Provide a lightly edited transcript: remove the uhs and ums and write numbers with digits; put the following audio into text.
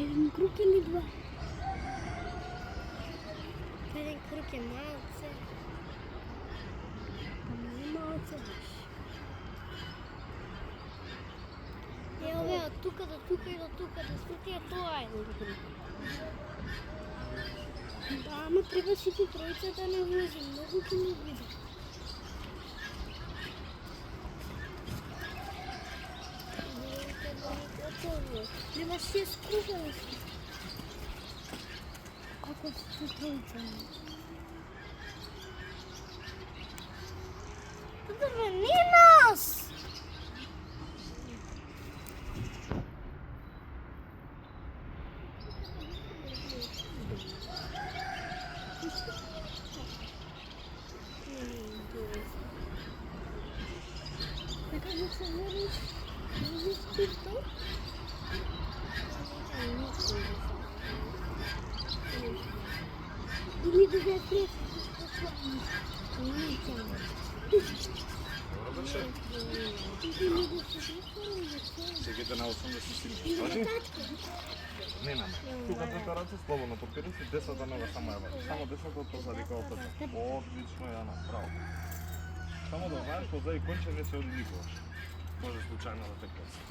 Един круг или два? Един круг е малце. Ама не малце баш. Еве од тука до тука и до тука, до сите тоа е еден круг. Да, ама треба сите тројца да не возим, многу ќе ни биде. Треба 6 круга да се. Ако сте тројца. Добре, не нас! Така да се вериш, можеш пирто? Или да се прес, Сегите на 80 степени. Важи? Не, тука двете раце слободно подпирам се, десната нога само ја вади. Само десната позади као пета. Одлично ја направо. Само да знаеш, позади конче не се оди никогаш. Може случајно да те коси.